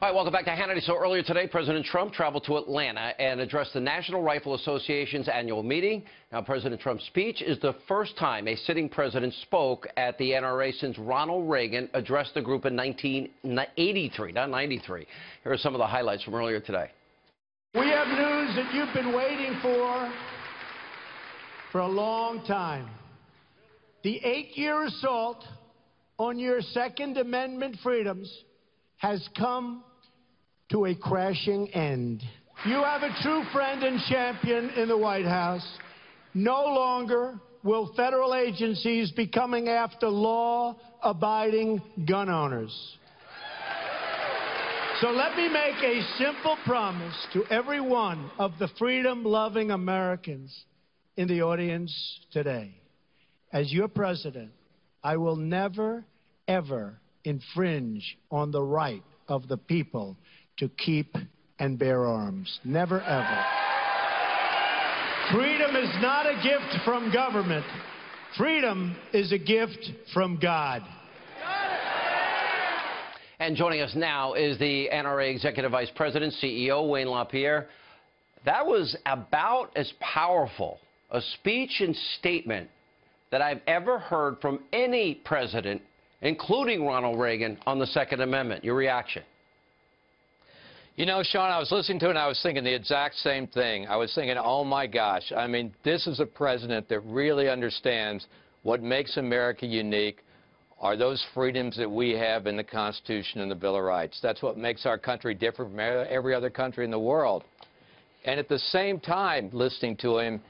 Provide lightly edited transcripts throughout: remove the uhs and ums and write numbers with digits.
All right, welcome back to Hannity. So earlier today, President Trump traveled to Atlanta and addressed the National Rifle Association's annual meeting. Now, President Trump's speech is the first time a sitting president spoke at the NRA since Ronald Reagan addressed the group in 1983, not 93. Here are some of the highlights from earlier today. We have news that you've been waiting for a long time. The 8-year assault on your Second Amendment freedoms has come to a crashing end. You have a true friend and champion in the White House. No longer will federal agencies be coming after law-abiding gun owners. So let me make a simple promise to every one of the freedom-loving Americans in the audience today. As your president, I will never, ever infringe on the right of the people to keep and bear arms. Never, ever. Freedom is not a gift from government. Freedom is a gift from God. And joining us now is the NRA Executive Vice President, CEO, Wayne LaPierre. That was about as powerful a speech and statement that I've ever heard from any president, including Ronald Reagan, on the Second Amendment. Your reaction? You know, Sean, I was listening to it and I was thinking the exact same thing. I was thinking, oh my gosh, I mean, this is a president that really understands what makes America unique are those freedoms that we have in the Constitution and the Bill of Rights. That's what makes our country different from every other country in the world. And at the same time, listening to him,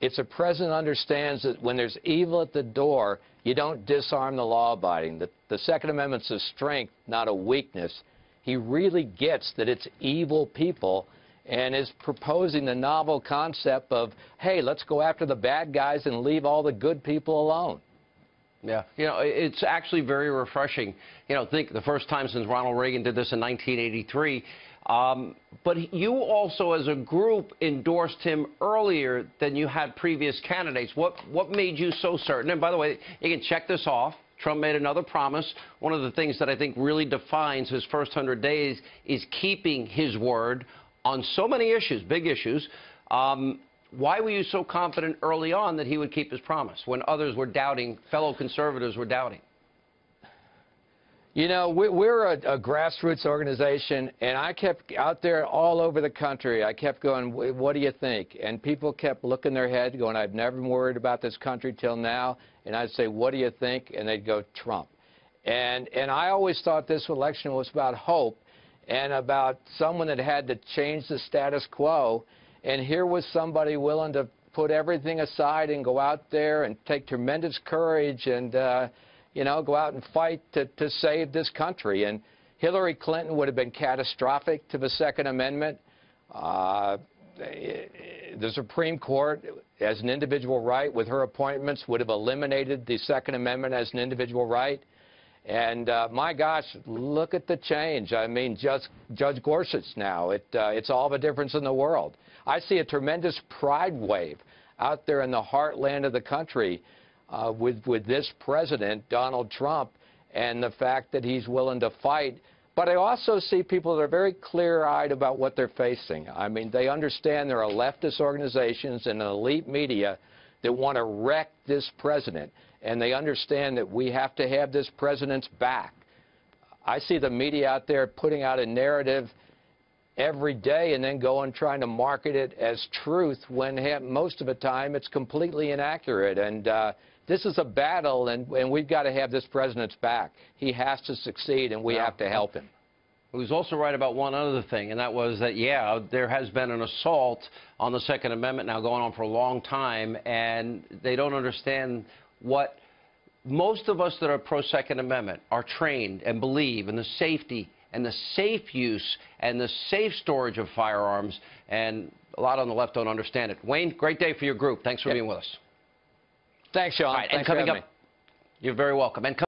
it's a president who understands that when there's evil at the door, you don't disarm the law-abiding. The Second Amendment's a strength, not a weakness. He really gets that it's evil people and is proposing the novel concept of, hey, let's go after the bad guys and leave all the good people alone. Yeah, you know, it's actually very refreshing. You know, think the first time since Ronald Reagan did this in 1983. But you also, as a group, endorsed him earlier than you had previous candidates. What made you so certain? And by the way, you can check this off. Trump made another promise. One of the things that I think really defines his first 100 days is keeping his word on so many issues, big issues. Why were you so confident early on that he would keep his promise when others were doubting, fellow conservatives were doubting? You know, we're a grassroots organization, and I kept out there all over the country. I kept going, what do you think? And people kept looking their head, going, I've never been worried about this country till now. And I'd say, what do you think? And they'd go, Trump. And I always thought this election was about hope and about someone that had to change the status quo. And here was somebody willing to put everything aside and go out there and take tremendous courage and, you know, go out and fight to save this country. And Hillary Clinton would have been catastrophic to the Second Amendment. The Supreme Court, as an individual right, with her appointments, would have eliminated the Second Amendment as an individual right. And my gosh, look at the change. I mean, Judge Gorsuch now, it's all the difference in the world. I see a tremendous pride wave out there in the heartland of the country with this president, Donald Trump, and the fact that he's willing to fight. But I also see people that are very clear-eyed about what they're facing. I mean, they understand there are leftist organizations and an elite media that want to wreck this president, and they understand that we have to have this president's back. I see the media out there putting out a narrative every day and then going trying to market it as truth when most of the time it's completely inaccurate. And this is a battle, and we've got to have this president's back. He has to succeed, and we have to help him. He was also right about one other thing, and that was that, yeah, there has been an assault on the Second Amendment now going on for a long time, and they don't understand what most of us that are pro-Second Amendment are trained and believe in the safety and the safe use and the safe storage of firearms, and a lot on the left don't understand it. Wayne, great day for your group. Thanks for being with us. Thanks, Sean. All right, Thanks for having me. You're very welcome. And